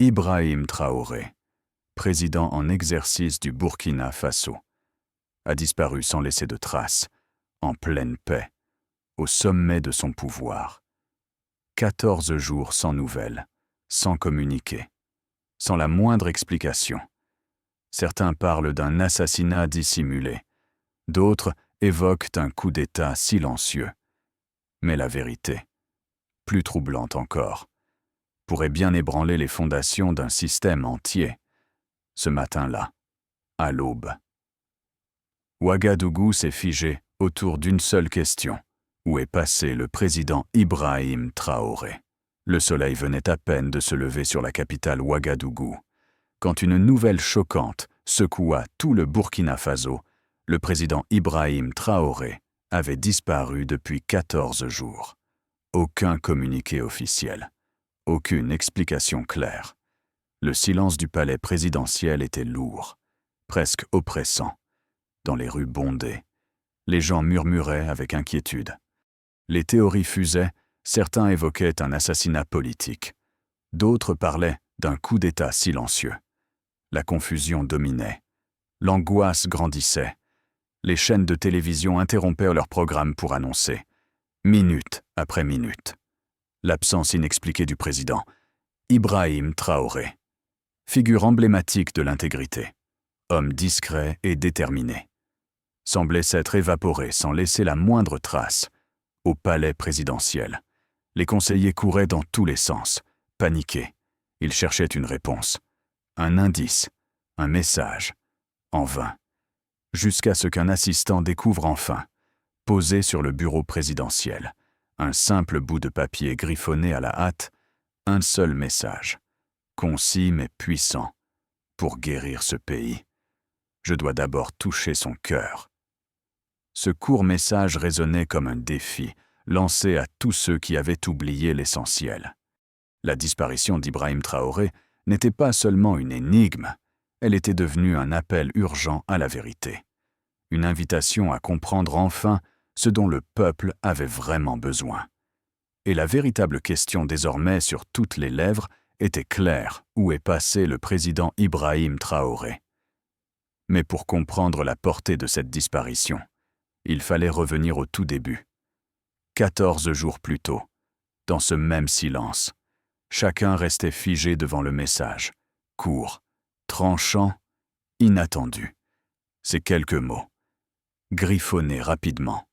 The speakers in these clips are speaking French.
Ibrahim Traoré, président en exercice du Burkina Faso, a disparu sans laisser de traces, en pleine paix, au sommet de son pouvoir. 14 jours sans nouvelles, sans communiqué, sans la moindre explication. Certains parlent d'un assassinat dissimulé, d'autres évoquent un coup d'État silencieux. Mais la vérité, plus troublante encore, pourrait bien ébranler les fondations d'un système entier. Ce matin-là, à l'aube. Ouagadougou s'est figé autour d'une seule question. Où est passé le président Ibrahim Traoré? Le soleil venait à peine de se lever sur la capitale Ouagadougou, quand une nouvelle choquante secoua tout le Burkina Faso. Le président Ibrahim Traoré avait disparu depuis 14 jours. Aucun communiqué officiel, aucune explication claire. Le silence du palais présidentiel était lourd, presque oppressant. Dans les rues bondées, les gens murmuraient avec inquiétude. Les théories fusaient, certains évoquaient un assassinat politique. D'autres parlaient d'un coup d'État silencieux. La confusion dominait. L'angoisse grandissait. Les chaînes de télévision interrompaient leur programme pour annoncer, minute après minute, l'absence inexpliquée du président, Ibrahim Traoré, figure emblématique de l'intégrité, homme discret et déterminé, semblait s'être évaporé sans laisser la moindre trace. Au palais présidentiel, les conseillers couraient dans tous les sens, paniqués. Ils cherchaient une réponse, un indice, un message, en vain, jusqu'à ce qu'un assistant découvre enfin, posé sur le bureau présidentiel, un simple bout de papier griffonné à la hâte, un seul message, concis mais puissant, pour guérir ce pays. Je dois d'abord toucher son cœur. Ce court message résonnait comme un défi, lancé à tous ceux qui avaient oublié l'essentiel. La disparition d'Ibrahim Traoré n'était pas seulement une énigme, elle était devenue un appel urgent à la vérité. Une invitation à comprendre enfin ce dont le peuple avait vraiment besoin. Et la véritable question désormais sur toutes les lèvres était claire: où est passé le président Ibrahim Traoré? Mais pour comprendre la portée de cette disparition, il fallait revenir au tout début. 14 jours plus tôt, dans ce même silence, chacun restait figé devant le message, court, tranchant, inattendu. Ces quelques mots, griffonnés rapidement,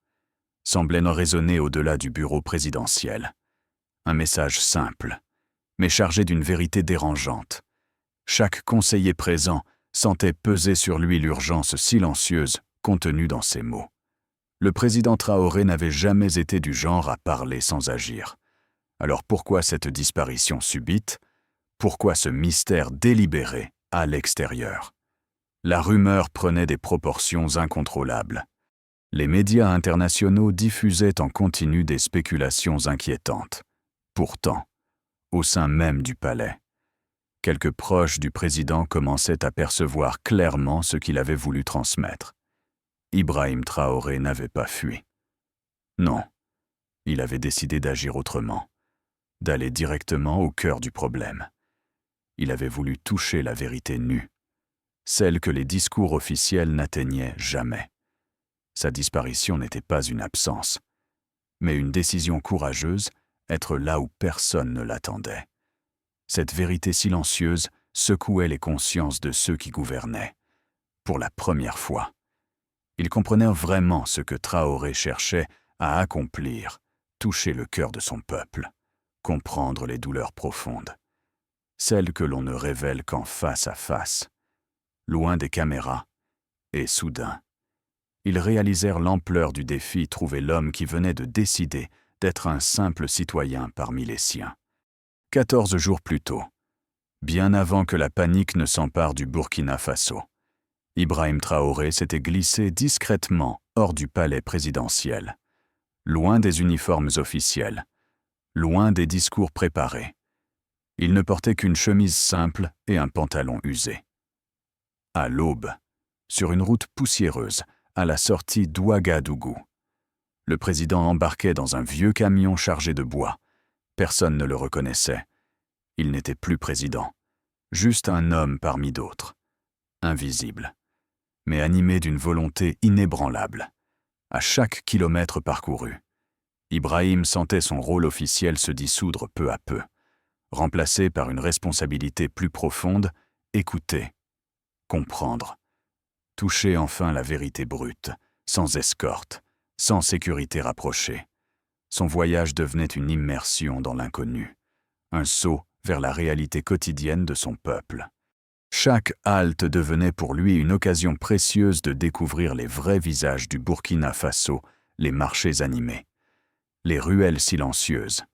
semblaient ne résonner au-delà du bureau présidentiel. Un message simple, mais chargé d'une vérité dérangeante. Chaque conseiller présent sentait peser sur lui l'urgence silencieuse contenue dans ces mots. Le président Traoré n'avait jamais été du genre à parler sans agir. Alors pourquoi cette disparition subite? Pourquoi ce mystère délibéré à l'extérieur? La rumeur prenait des proportions incontrôlables. Les médias internationaux diffusaient en continu des spéculations inquiétantes. Pourtant, au sein même du palais, quelques proches du président commençaient à percevoir clairement ce qu'il avait voulu transmettre. Ibrahim Traoré n'avait pas fui. Non, il avait décidé d'agir autrement, d'aller directement au cœur du problème. Il avait voulu toucher la vérité nue, celle que les discours officiels n'atteignaient jamais. Sa disparition n'était pas une absence, mais une décision courageuse, être là où personne ne l'attendait. Cette vérité silencieuse secouait les consciences de ceux qui gouvernaient. Pour la première fois, ils comprenaient vraiment ce que Traoré cherchait à accomplir, toucher le cœur de son peuple, comprendre les douleurs profondes, celles que l'on ne révèle qu'en face à face, loin des caméras, et soudain, ils réalisèrent l'ampleur du défi, trouver l'homme qui venait de décider d'être un simple citoyen parmi les siens. 14 jours plus tôt, bien avant que la panique ne s'empare du Burkina Faso, Ibrahim Traoré s'était glissé discrètement hors du palais présidentiel, loin des uniformes officiels, loin des discours préparés. Il ne portait qu'une chemise simple et un pantalon usé. À l'aube, sur une route poussiéreuse, à la sortie d'Ouagadougou, le président embarquait dans un vieux camion chargé de bois. Personne ne le reconnaissait. Il n'était plus président. juste un homme parmi d'autres, invisible, mais animé d'une volonté inébranlable. À chaque kilomètre parcouru, Ibrahim sentait son rôle officiel se dissoudre peu à peu, remplacé par une responsabilité plus profonde, écouter, comprendre, toucher enfin la vérité brute, sans escorte, sans sécurité rapprochée. Son voyage devenait une immersion dans l'inconnu, un saut vers la réalité quotidienne de son peuple. Chaque halte devenait pour lui une occasion précieuse de découvrir les vrais visages du Burkina Faso, les marchés animés, les ruelles silencieuses,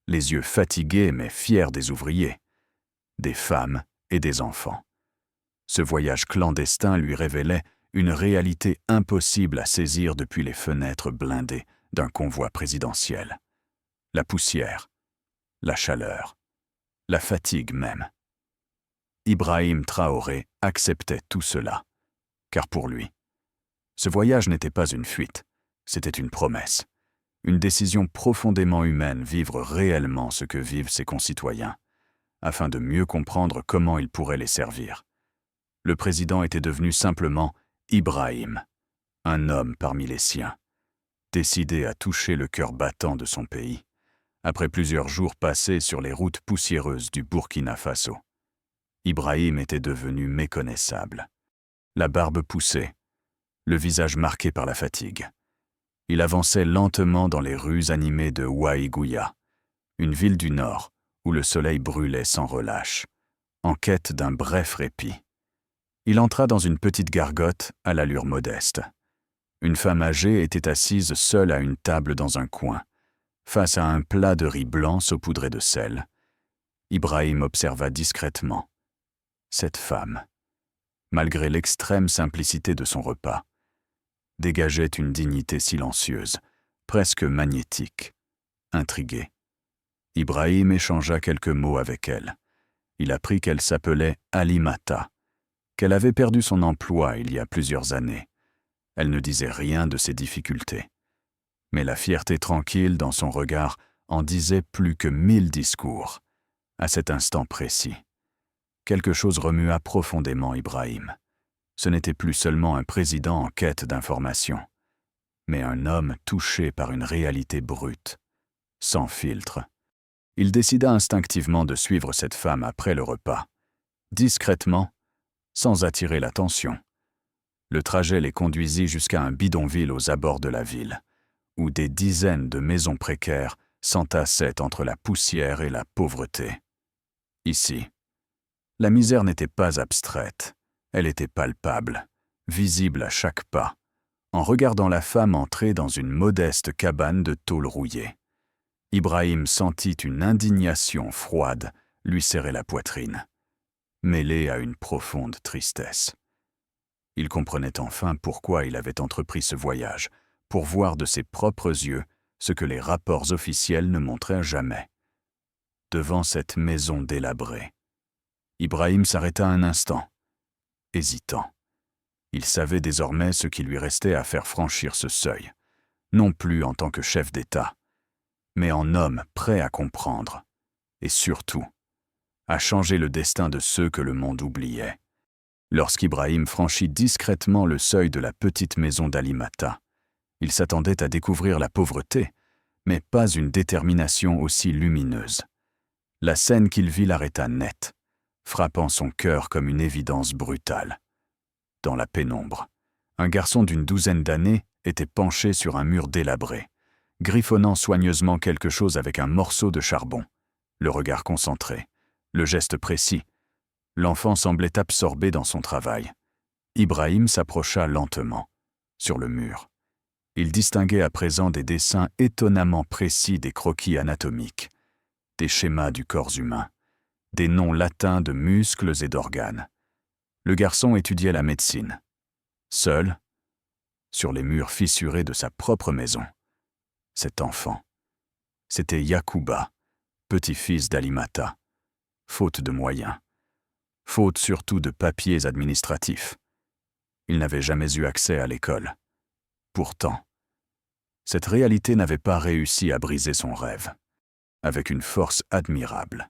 les yeux fatigués mais fiers des ouvriers, des femmes et des enfants. Ce voyage clandestin lui révélait une réalité impossible à saisir depuis les fenêtres blindées d'un convoi présidentiel. La poussière, la chaleur, la fatigue même. Ibrahim Traoré acceptait tout cela, car pour lui, ce voyage n'était pas une fuite, c'était une promesse, une décision profondément humaine, vivre réellement ce que vivent ses concitoyens, afin de mieux comprendre comment il pourrait les servir. Le président était devenu simplement Ibrahim, un homme parmi les siens, décidé à toucher le cœur battant de son pays, après plusieurs jours passés sur les routes poussiéreuses du Burkina Faso. Ibrahim était devenu méconnaissable. La barbe poussée, le visage marqué par la fatigue. Il avançait lentement dans les rues animées de Ouaïgouya, une ville du nord où le soleil brûlait sans relâche, en quête d'un bref répit. Il entra dans une petite gargote à l'allure modeste. Une femme âgée était assise seule à une table dans un coin, face à un plat de riz blanc saupoudré de sel. Ibrahim observa discrètement cette femme, malgré l'extrême simplicité de son repas, dégageait une dignité silencieuse, presque magnétique. Intrigué, Ibrahim échangea quelques mots avec elle. Il apprit qu'elle s'appelait Alimata, qu'elle avait perdu son emploi il y a plusieurs années. Elle ne disait rien de ses difficultés. Mais la fierté tranquille dans son regard en disait plus que 1000 discours, à cet instant précis. Quelque chose remua profondément Ibrahim. Ce n'était plus seulement un président en quête d'informations, mais un homme touché par une réalité brute, sans filtre. Il décida instinctivement de suivre cette femme après le repas, discrètement, sans attirer l'attention. Le trajet les conduisit jusqu'à un bidonville aux abords de la ville, où des dizaines de maisons précaires s'entassaient entre la poussière et la pauvreté. Ici, la misère n'était pas abstraite, elle était palpable, visible à chaque pas, en regardant la femme entrer dans une modeste cabane de tôle rouillée. Ibrahim sentit une indignation froide lui serrer la poitrine, mêlée à une profonde tristesse. Il comprenait enfin pourquoi il avait entrepris ce voyage, pour voir de ses propres yeux ce que les rapports officiels ne montrèrent jamais. Devant cette maison délabrée, Ibrahim s'arrêta un instant, hésitant. Il savait désormais ce qui lui restait à faire franchir ce seuil, non plus en tant que chef d'État, mais en homme prêt à comprendre, et surtout, à changer le destin de ceux que le monde oubliait. Lorsqu'Ibrahim franchit discrètement le seuil de la petite maison d'Alimata, il s'attendait à découvrir la pauvreté, mais pas une détermination aussi lumineuse. La scène qu'il vit l'arrêta net, frappant son cœur comme une évidence brutale. Dans la pénombre, un garçon d'une douzaine d'années était penché sur un mur délabré, griffonnant soigneusement quelque chose avec un morceau de charbon, le regard concentré, le geste précis. L'enfant semblait absorbé dans son travail. Ibrahim s'approcha lentement, sur le mur. Il distinguait à présent des dessins étonnamment précis des croquis anatomiques, des schémas du corps humain, des noms latins de muscles et d'organes. Le garçon étudiait la médecine. Seul, sur les murs fissurés de sa propre maison. Cet enfant, c'était Yacouba, petit-fils d'Alimata, faute de moyens, faute surtout de papiers administratifs. Il n'avait jamais eu accès à l'école. Pourtant, cette réalité n'avait pas réussi à briser son rêve. Avec une force admirable,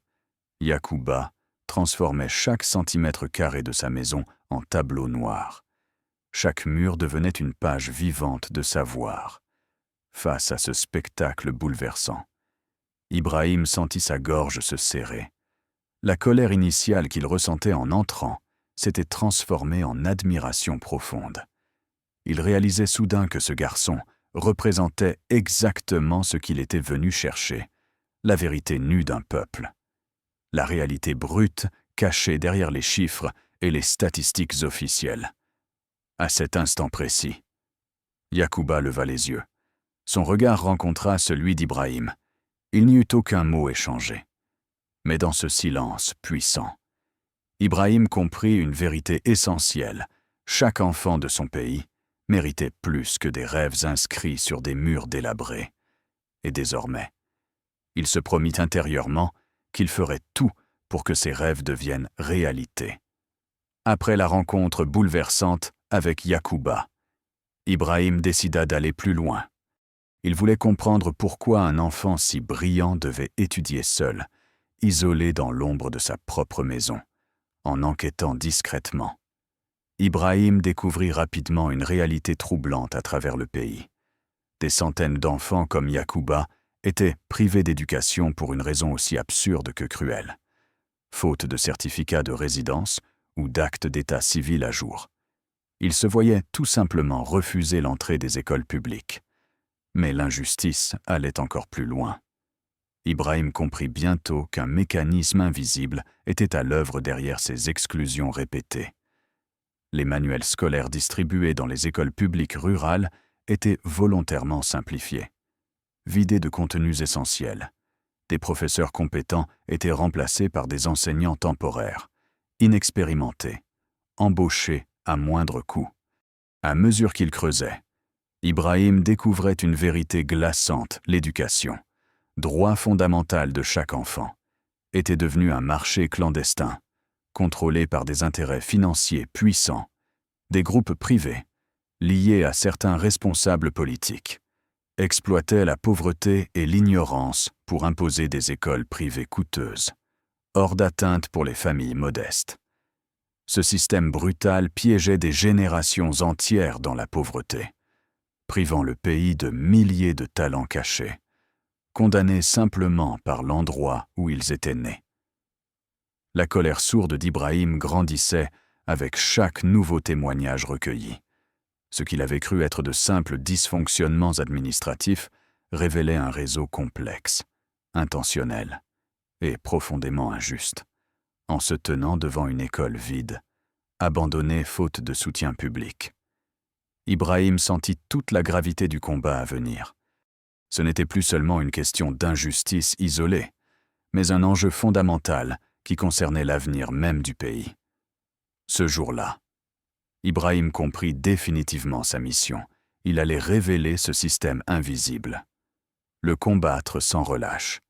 Yacouba transformait chaque centimètre carré de sa maison en tableau noir. Chaque mur devenait une page vivante de savoir. Face à ce spectacle bouleversant, Ibrahim sentit sa gorge se serrer. La colère initiale qu'il ressentait en entrant s'était transformée en admiration profonde. Il réalisait soudain que ce garçon représentait exactement ce qu'il était venu chercher, la vérité nue d'un peuple. La réalité brute cachée derrière les chiffres et les statistiques officielles. À cet instant précis, Yacouba leva les yeux. Son regard rencontra celui d'Ibrahim. Il n'y eut aucun mot échangé. Mais dans ce silence puissant, Ibrahim comprit une vérité essentielle. Chaque enfant de son pays méritait plus que des rêves inscrits sur des murs délabrés. Et désormais, il se promit intérieurement qu'il ferait tout pour que ses rêves deviennent réalité. Après la rencontre bouleversante avec Yacouba, Ibrahim décida d'aller plus loin. Il voulait comprendre pourquoi un enfant si brillant devait étudier seul, isolé dans l'ombre de sa propre maison. En enquêtant discrètement, Ibrahim découvrit rapidement une réalité troublante à travers le pays. Des centaines d'enfants comme Yacouba étaient privés d'éducation pour une raison aussi absurde que cruelle. Faute de certificat de résidence ou d'acte d'état civil à jour. Ils se voyaient tout simplement refuser l'entrée des écoles publiques. Mais l'injustice allait encore plus loin. Ibrahim comprit bientôt qu'un mécanisme invisible était à l'œuvre derrière ces exclusions répétées. Les manuels scolaires distribués dans les écoles publiques rurales étaient volontairement simplifiés. Vidés de contenus essentiels, des professeurs compétents étaient remplacés par des enseignants temporaires, inexpérimentés, embauchés à moindre coût. À mesure qu'il creusait, Ibrahim découvrait une vérité glaçante: l'éducation, droit fondamental de chaque enfant, était devenu un marché clandestin, contrôlé par des intérêts financiers puissants, des groupes privés, liés à certains responsables politiques, exploitaient la pauvreté et l'ignorance pour imposer des écoles privées coûteuses, hors d'atteinte pour les familles modestes. Ce système brutal piégeait des générations entières dans la pauvreté, privant le pays de milliers de talents cachés, condamnés simplement par l'endroit où ils étaient nés. La colère sourde d'Ibrahim grandissait avec chaque nouveau témoignage recueilli. Ce qu'il avait cru être de simples dysfonctionnements administratifs révélait un réseau complexe, intentionnel et profondément injuste, en se tenant devant une école vide, abandonnée faute de soutien public. Ibrahim sentit toute la gravité du combat à venir. Ce n'était plus seulement une question d'injustice isolée, mais un enjeu fondamental qui concernait l'avenir même du pays. Ce jour-là, Ibrahim comprit définitivement sa mission. Il allait révéler ce système invisible, le combattre sans relâche,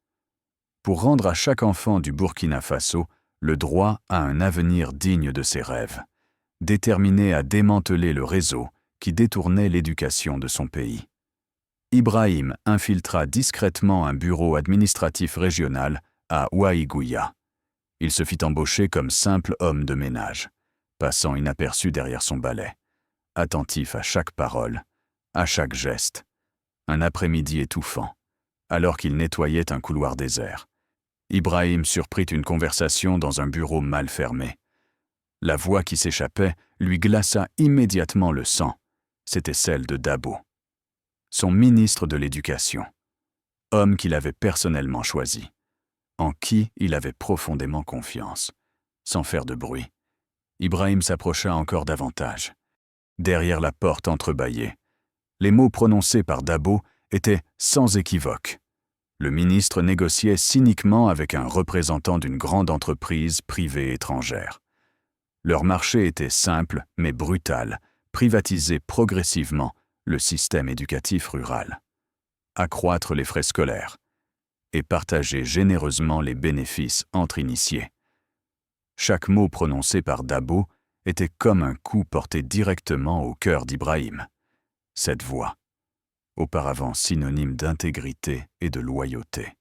pour rendre à chaque enfant du Burkina Faso le droit à un avenir digne de ses rêves, déterminé à démanteler le réseau qui détournait l'éducation de son pays. Ibrahim infiltra discrètement un bureau administratif régional à Ouaïgouya. Il se fit embaucher comme simple homme de ménage, passant inaperçu derrière son balai, attentif à chaque parole, à chaque geste. Un après-midi étouffant, alors qu'il nettoyait un couloir désert, Ibrahim surprit une conversation dans un bureau mal fermé. La voix qui s'échappait lui glaça immédiatement le sang. C'était celle de Dabo, son ministre de l'Éducation, homme qu'il avait personnellement choisi, en qui il avait profondément confiance. Sans faire de bruit, Ibrahim s'approcha encore davantage. Derrière la porte entrebâillée, les mots prononcés par Dabo étaient sans équivoque. Le ministre négociait cyniquement avec un représentant d'une grande entreprise privée étrangère. Leur marché était simple mais brutal: privatiser progressivement le système éducatif rural, accroître les frais scolaires et partager généreusement les bénéfices entre initiés. Chaque mot prononcé par Dabo était comme un coup porté directement au cœur d'Ibrahim. Cette voix, auparavant synonyme d'intégrité et de loyauté,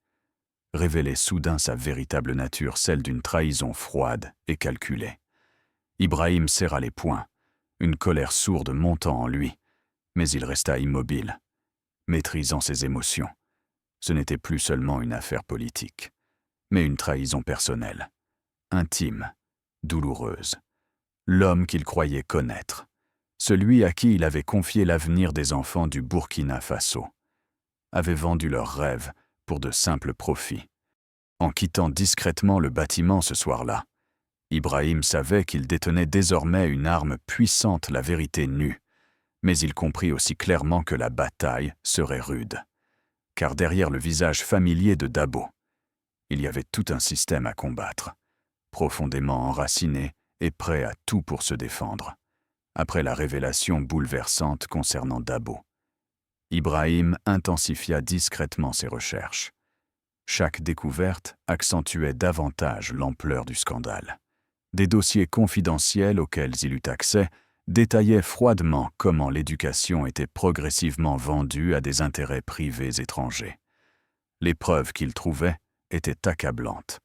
révélait soudain sa véritable nature, celle d'une trahison froide et calculée. Ibrahim serra les poings, une colère sourde montant en lui, mais il resta immobile, maîtrisant ses émotions. Ce n'était plus seulement une affaire politique, mais une trahison personnelle, intime, douloureuse. L'homme qu'il croyait connaître, celui à qui il avait confié l'avenir des enfants du Burkina Faso, avait vendu leurs rêves pour de simples profits. En quittant discrètement le bâtiment ce soir-là, Ibrahim savait qu'il détenait désormais une arme puissante, la vérité nue, mais il comprit aussi clairement que la bataille serait rude. Car derrière le visage familier de Dabo, il y avait tout un système à combattre, profondément enraciné et prêt à tout pour se défendre. Après la révélation bouleversante concernant Dabo, Ibrahim intensifia discrètement ses recherches. Chaque découverte accentuait davantage l'ampleur du scandale. Des dossiers confidentiels auxquels il eut accès détaillaient froidement comment l'éducation était progressivement vendue à des intérêts privés étrangers. Les preuves qu'il trouvait étaient accablantes.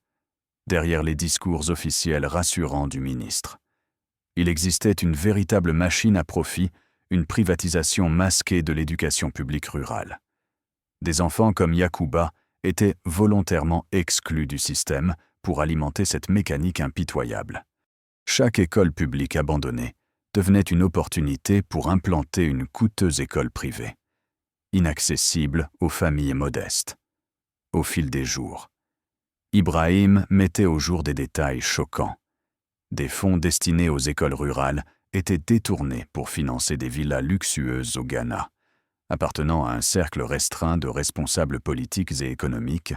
Derrière les discours officiels rassurants du ministre, il existait une véritable machine à profit, une privatisation masquée de l'éducation publique rurale. Des enfants comme Yacouba étaient volontairement exclus du système pour alimenter cette mécanique impitoyable. Chaque école publique abandonnée devenait une opportunité pour implanter une coûteuse école privée, inaccessible aux familles modestes. Au fil des jours, Ibrahim mettait au jour des détails choquants. Des fonds destinés aux écoles rurales étaient détournés pour financer des villas luxueuses au Ghana, appartenant à un cercle restreint de responsables politiques et économiques.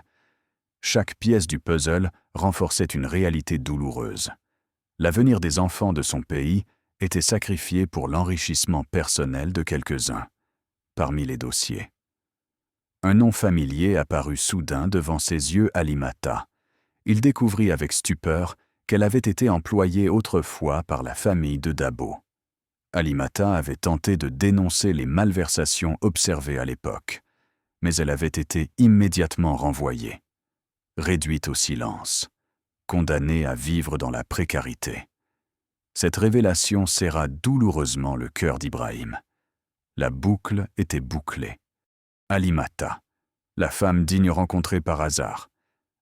Chaque pièce du puzzle renforçait une réalité douloureuse. L'avenir des enfants de son pays était sacrifié pour l'enrichissement personnel de quelques-uns. Parmi les dossiers, un nom familier apparut soudain devant ses yeux. Alimata. Il découvrit avec stupeur qu'elle avait été employée autrefois par la famille de Dabo. Alimata avait tenté de dénoncer les malversations observées à l'époque, mais elle avait été immédiatement renvoyée, réduite au silence, condamnée à vivre dans la précarité. Cette révélation serra douloureusement le cœur d'Ibrahim. La boucle était bouclée. Alimata, la femme digne rencontrée par hasard,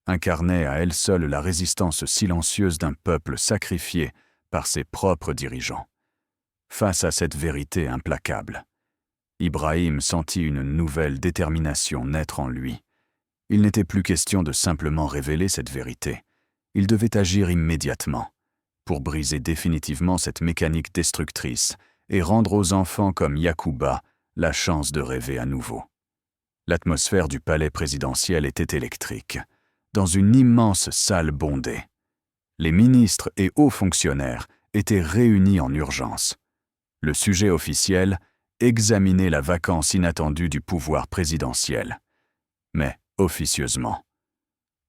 incarnait à elle seule la résistance silencieuse d'un peuple sacrifié par ses propres dirigeants. Face à cette vérité implacable, Ibrahim sentit une nouvelle détermination naître en lui. Il n'était plus question de simplement révéler cette vérité. Il devait agir immédiatement pour briser définitivement cette mécanique destructrice et rendre aux enfants comme Yacouba la chance de rêver à nouveau. L'atmosphère du palais présidentiel était électrique, dans une immense salle bondée. Les ministres et hauts fonctionnaires étaient réunis en urgence. Le sujet officiel, examiner la vacance inattendue du pouvoir présidentiel. Mais, officieusement,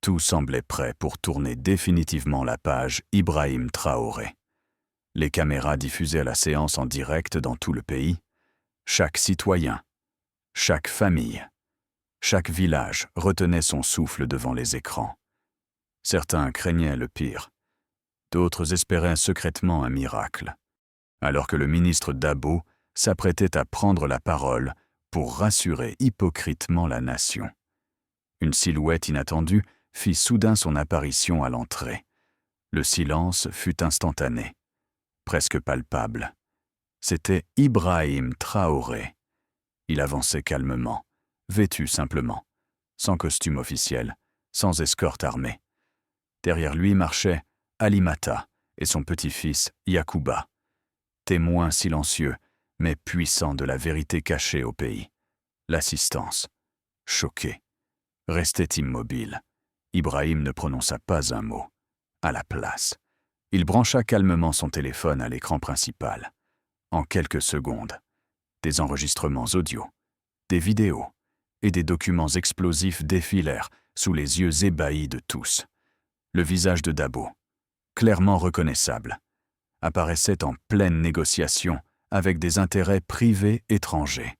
tout semblait prêt pour tourner définitivement la page Ibrahim Traoré. Les caméras diffusaient la séance en direct dans tout le pays. Chaque citoyen, chaque famille, chaque village retenait son souffle devant les écrans. Certains craignaient le pire. D'autres espéraient secrètement un miracle. Alors que le ministre Dabo s'apprêtait à prendre la parole pour rassurer hypocritement la nation. Une silhouette inattendue fit soudain son apparition à l'entrée. Le silence fut instantané, presque palpable. C'était Ibrahim Traoré. Il avançait calmement, vêtu simplement, sans costume officiel, sans escorte armée. Derrière lui marchaient Alimata et son petit-fils Yacouba, témoins silencieux, mais puissants de la vérité cachée au pays. L'assistance, choquée, restait immobile. Ibrahim ne prononça pas un mot. À la place, il brancha calmement son téléphone à l'écran principal. En quelques secondes, des enregistrements audio, des vidéos et des documents explosifs défilèrent sous les yeux ébahis de tous. Le visage de Dabo, clairement reconnaissable, apparaissait en pleine négociation avec des intérêts privés étrangers.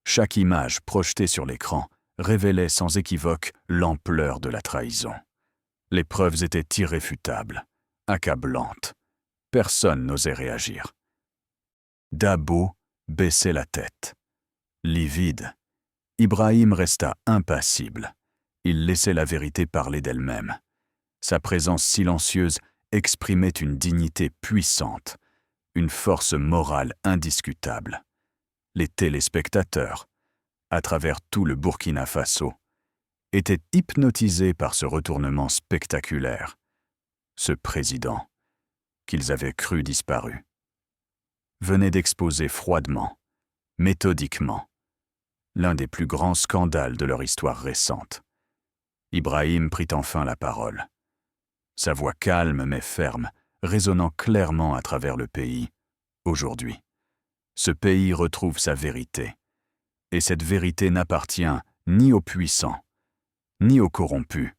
Chaque image projetée sur l'écran révélait sans équivoque l'ampleur de la trahison. Les preuves étaient irréfutables, accablantes. Personne n'osait réagir. Dabo baissait la tête. Livide, Ibrahim resta impassible. Il laissait la vérité parler d'elle-même. Sa présence silencieuse exprimait une dignité puissante, une force morale indiscutable. Les téléspectateurs, à travers tout le Burkina Faso, étaient hypnotisés par ce retournement spectaculaire. Ce président, qu'ils avaient cru disparu, venait d'exposer froidement, méthodiquement, l'un des plus grands scandales de leur histoire récente. Ibrahim prit enfin la parole. Sa voix calme mais ferme, résonnant clairement à travers le pays, aujourd'hui. Ce pays retrouve sa vérité. Et cette vérité n'appartient ni aux puissants, ni aux corrompus,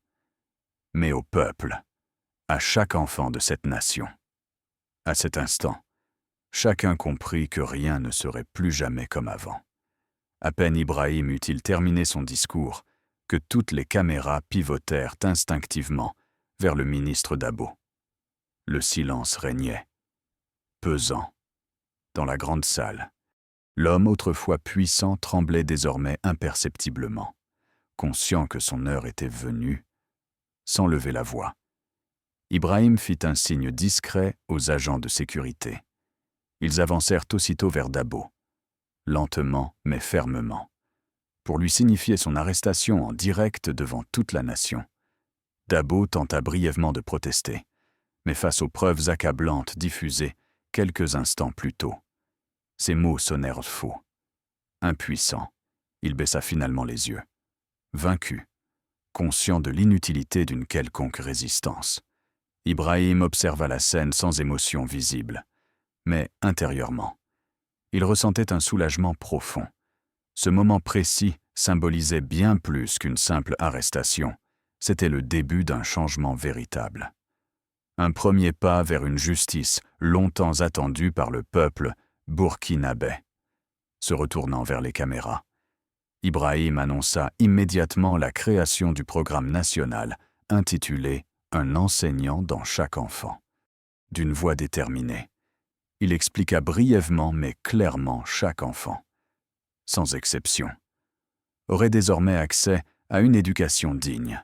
mais au peuple, à chaque enfant de cette nation. À cet instant, chacun comprit que rien ne serait plus jamais comme avant. À peine Ibrahim eut-il terminé son discours que toutes les caméras pivotèrent instinctivement vers le ministre Dabo. Le silence régnait, pesant, dans la grande salle. L'homme autrefois puissant tremblait désormais imperceptiblement, conscient que son heure était venue, sans lever la voix. Ibrahim fit un signe discret aux agents de sécurité. Ils avancèrent aussitôt vers Dabo, lentement mais fermement, pour lui signifier son arrestation en direct devant toute la nation. Dabo tenta brièvement de protester, mais face aux preuves accablantes diffusées quelques instants plus tôt, ses mots sonnèrent faux. Impuissant, il baissa finalement les yeux, vaincu, conscient de l'inutilité d'une quelconque résistance. Ibrahim observa la scène sans émotion visible, mais intérieurement. Il ressentait un soulagement profond. Ce moment précis symbolisait bien plus qu'une simple arrestation. C'était le début d'un changement véritable. Un premier pas vers une justice longtemps attendue par le peuple burkinabé. Se retournant vers les caméras, Ibrahim annonça immédiatement la création du programme national intitulé « Un enseignant dans chaque enfant ». D'une voix déterminée, il expliqua brièvement mais clairement chaque enfant, sans exception, aurait désormais accès à une éducation digne,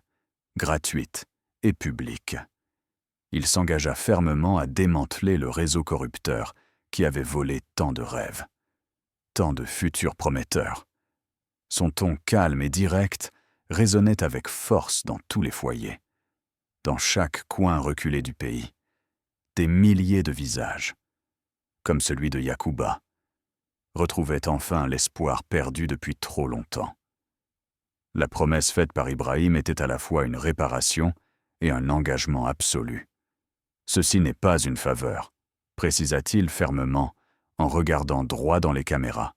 gratuite et publique. Il s'engagea fermement à démanteler le réseau corrupteur qui avait volé tant de rêves, tant de futurs prometteurs. Son ton calme et direct résonnait avec force dans tous les foyers, dans chaque coin reculé du pays. Des milliers de visages, comme celui de Yacouba, retrouvaient enfin l'espoir perdu depuis trop longtemps. La promesse faite par Ibrahim était à la fois une réparation et un engagement absolu. Ceci n'est pas une faveur, précisa-t-il fermement en regardant droit dans les caméras.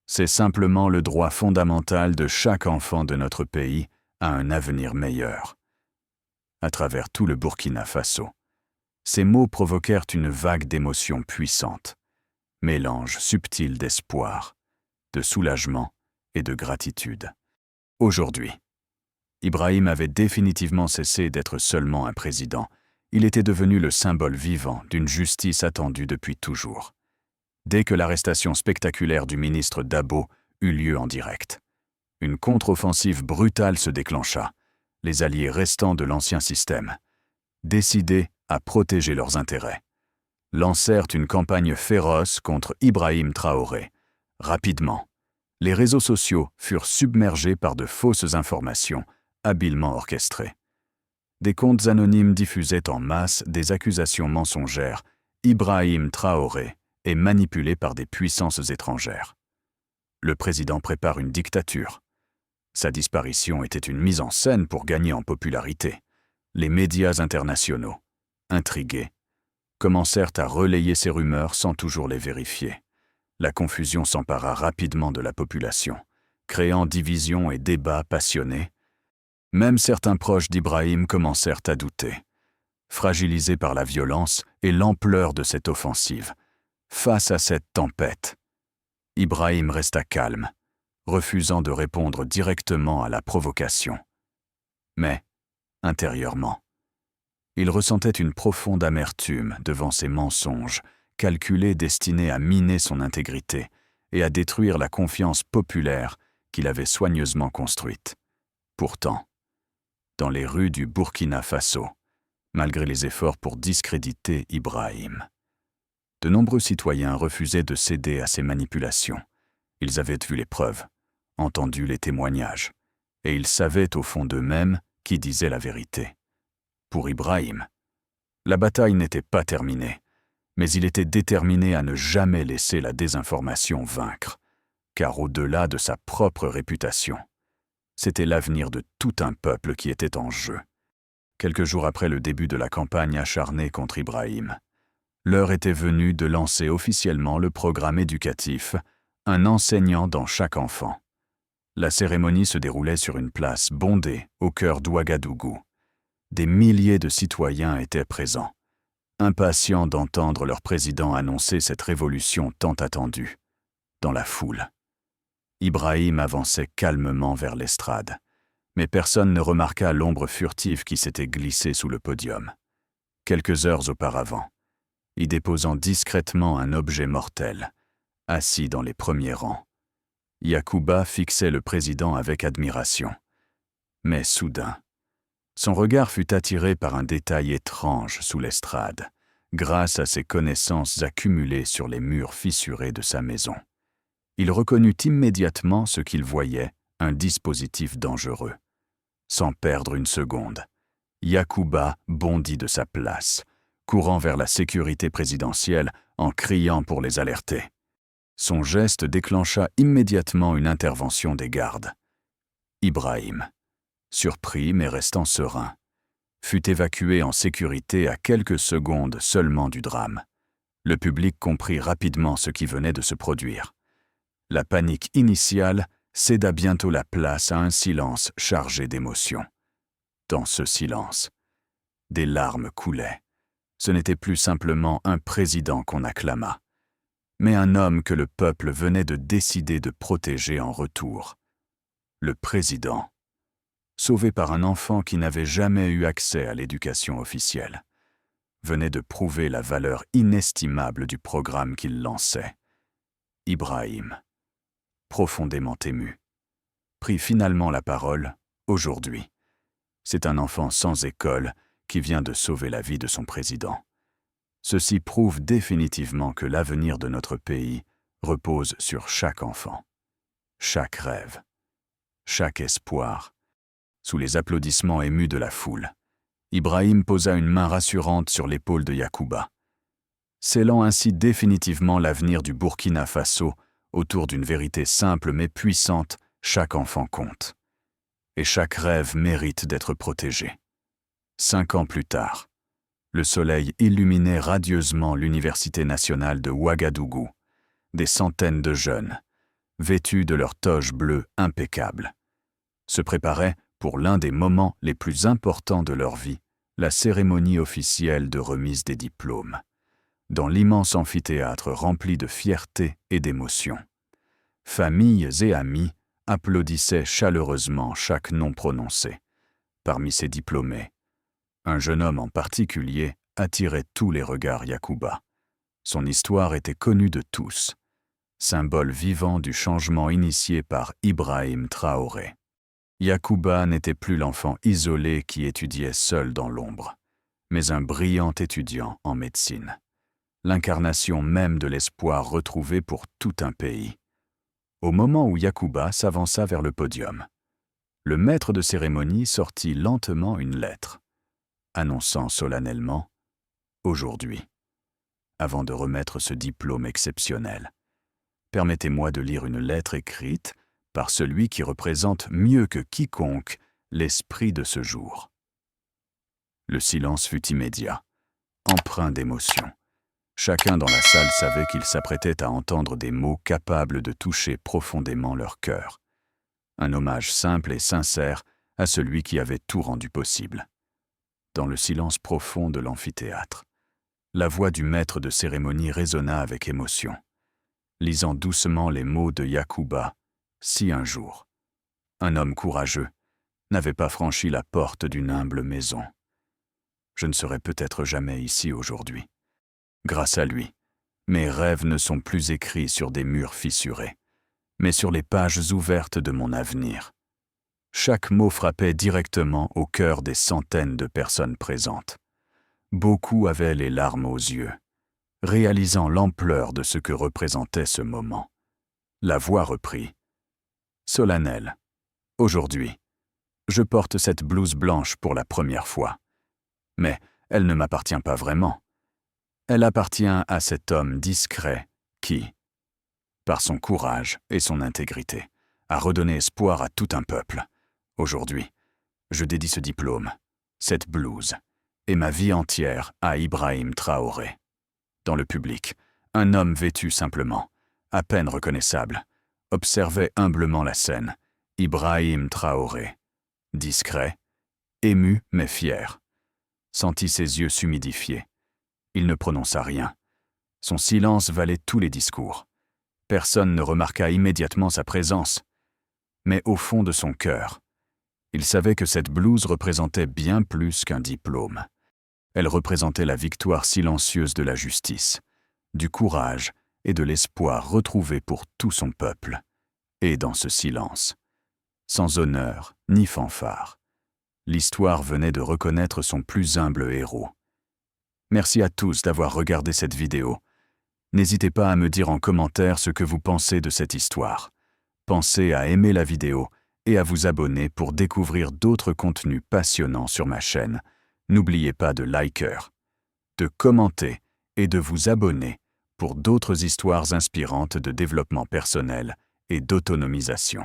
C'est simplement le droit fondamental de chaque enfant de notre pays à un avenir meilleur. À travers tout le Burkina Faso, ces mots provoquèrent une vague d'émotions puissantes, mélange subtil d'espoir, de soulagement et de gratitude. Aujourd'hui, Ibrahim avait définitivement cessé d'être seulement un président. Il était devenu le symbole vivant d'une justice attendue depuis toujours. Dès que l'arrestation spectaculaire du ministre Dabo eut lieu en direct, une contre-offensive brutale se déclencha, les alliés restants de l'ancien système, décidés à protéger leurs intérêts, lancèrent une campagne féroce contre Ibrahim Traoré. Rapidement, les réseaux sociaux furent submergés par de fausses informations habilement orchestrées. Des comptes anonymes diffusaient en masse des accusations mensongères. Ibrahim Traoré est manipulé par des puissances étrangères. Le président prépare une dictature. Sa disparition était une mise en scène pour gagner en popularité. Les médias internationaux, intrigués, commencèrent à relayer ces rumeurs sans toujours les vérifier. La confusion s'empara rapidement de la population, créant divisions et débats passionnés. Même certains proches d'Ibrahim commencèrent à douter, fragilisés par la violence et l'ampleur de cette offensive. Face à cette tempête, Ibrahim resta calme, refusant de répondre directement à la provocation. Mais, intérieurement, il ressentait une profonde amertume devant ces mensonges, calculés destinés à miner son intégrité et à détruire la confiance populaire qu'il avait soigneusement construite. Pourtant, dans les rues du Burkina Faso, malgré les efforts pour discréditer Ibrahim, de nombreux citoyens refusaient de céder à ces manipulations. Ils avaient vu les preuves, entendu les témoignages, et ils savaient au fond d'eux-mêmes qui disait la vérité. Pour Ibrahim, la bataille n'était pas terminée, mais il était déterminé à ne jamais laisser la désinformation vaincre, car au-delà de sa propre réputation, c'était l'avenir de tout un peuple qui était en jeu. Quelques jours après le début de la campagne acharnée contre Ibrahim, l'heure était venue de lancer officiellement le programme éducatif « Un enseignant dans chaque enfant ». La cérémonie se déroulait sur une place bondée au cœur d'Ouagadougou. Des milliers de citoyens étaient présents, impatients d'entendre leur président annoncer cette révolution tant attendue. Dans la foule, Ibrahim avançait calmement vers l'estrade, mais personne ne remarqua l'ombre furtive qui s'était glissée sous le podium. Quelques heures auparavant, y déposant discrètement un objet mortel, assis dans les premiers rangs, Yacouba fixait le président avec admiration. Mais soudain, son regard fut attiré par un détail étrange sous l'estrade, grâce à ses connaissances accumulées sur les murs fissurés de sa maison. Il reconnut immédiatement ce qu'il voyait, un dispositif dangereux. Sans perdre une seconde, Yacouba bondit de sa place, courant vers la sécurité présidentielle en criant pour les alerter. Son geste déclencha immédiatement une intervention des gardes. Ibrahim, surpris mais restant serein, fut évacué en sécurité à quelques secondes seulement du drame. Le public comprit rapidement ce qui venait de se produire. La panique initiale céda bientôt la place à un silence chargé d'émotion. Dans ce silence, des larmes coulaient. Ce n'était plus simplement un président qu'on acclama, mais un homme que le peuple venait de décider de protéger en retour. Le président, sauvé par un enfant qui n'avait jamais eu accès à l'éducation officielle, venait de prouver la valeur inestimable du programme qu'il lançait. Ibrahim, profondément ému, prit finalement la parole aujourd'hui. C'est un enfant sans école qui vient de sauver la vie de son président. Ceci prouve définitivement que l'avenir de notre pays repose sur chaque enfant, chaque rêve, chaque espoir. Sous les applaudissements émus de la foule, Ibrahim posa une main rassurante sur l'épaule de Yacouba, scellant ainsi définitivement l'avenir du Burkina Faso autour d'une vérité simple mais puissante: chaque enfant compte. Et chaque rêve mérite d'être protégé. 5 ans plus tard, le soleil illuminait radieusement l'Université nationale de Ouagadougou. Des centaines de jeunes, vêtus de leurs toges bleues impeccables, se préparaient pour l'un des moments les plus importants de leur vie, la cérémonie officielle de remise des diplômes, dans l'immense amphithéâtre rempli de fierté et d'émotion. Familles et amis applaudissaient chaleureusement chaque nom prononcé. Parmi ces diplômés, un jeune homme en particulier attirait tous les regards Yacouba. Son histoire était connue de tous, symbole vivant du changement initié par Ibrahim Traoré. Yacouba n'était plus l'enfant isolé qui étudiait seul dans l'ombre, mais un brillant étudiant en médecine, l'incarnation même de l'espoir retrouvé pour tout un pays. Au moment où Yacouba s'avança vers le podium, le maître de cérémonie sortit lentement une lettre, annonçant solennellement « Aujourd'hui », avant de remettre ce diplôme exceptionnel. Permettez-moi de lire une lettre écrite par celui qui représente mieux que quiconque l'esprit de ce jour. Le silence fut immédiat, empreint d'émotion. Chacun dans la salle savait qu'il s'apprêtait à entendre des mots capables de toucher profondément leur cœur. Un hommage simple et sincère à celui qui avait tout rendu possible. Dans le silence profond de l'amphithéâtre, la voix du maître de cérémonie résonna avec émotion. Lisant doucement les mots de Yacouba, si un jour, un homme courageux n'avait pas franchi la porte d'une humble maison, je ne serais peut-être jamais ici aujourd'hui. Grâce à lui, mes rêves ne sont plus écrits sur des murs fissurés, mais sur les pages ouvertes de mon avenir. Chaque mot frappait directement au cœur des centaines de personnes présentes. Beaucoup avaient les larmes aux yeux, réalisant l'ampleur de ce que représentait ce moment. La voix reprit. Solennelle. Aujourd'hui, je porte cette blouse blanche pour la première fois. Mais elle ne m'appartient pas vraiment. Elle appartient à cet homme discret qui, par son courage et son intégrité, a redonné espoir à tout un peuple. Aujourd'hui, je dédie ce diplôme, cette blouse, et ma vie entière à Ibrahim Traoré. Dans le public, un homme vêtu simplement, à peine reconnaissable, observait humblement la scène. Ibrahim Traoré, discret, ému mais fier, sentit ses yeux s'humidifier. Il ne prononça rien. Son silence valait tous les discours. Personne ne remarqua immédiatement sa présence. Mais au fond de son cœur, il savait que cette blouse représentait bien plus qu'un diplôme. Elle représentait la victoire silencieuse de la justice, du courage et de l'espoir retrouvés pour tout son peuple. Et dans ce silence, sans honneur ni fanfare, l'histoire venait de reconnaître son plus humble héros. Merci à tous d'avoir regardé cette vidéo. N'hésitez pas à me dire en commentaire ce que vous pensez de cette histoire. Pensez à aimer la vidéo et à vous abonner pour découvrir d'autres contenus passionnants sur ma chaîne. N'oubliez pas de liker, de commenter et de vous abonner pour d'autres histoires inspirantes de développement personnel et d'autonomisation.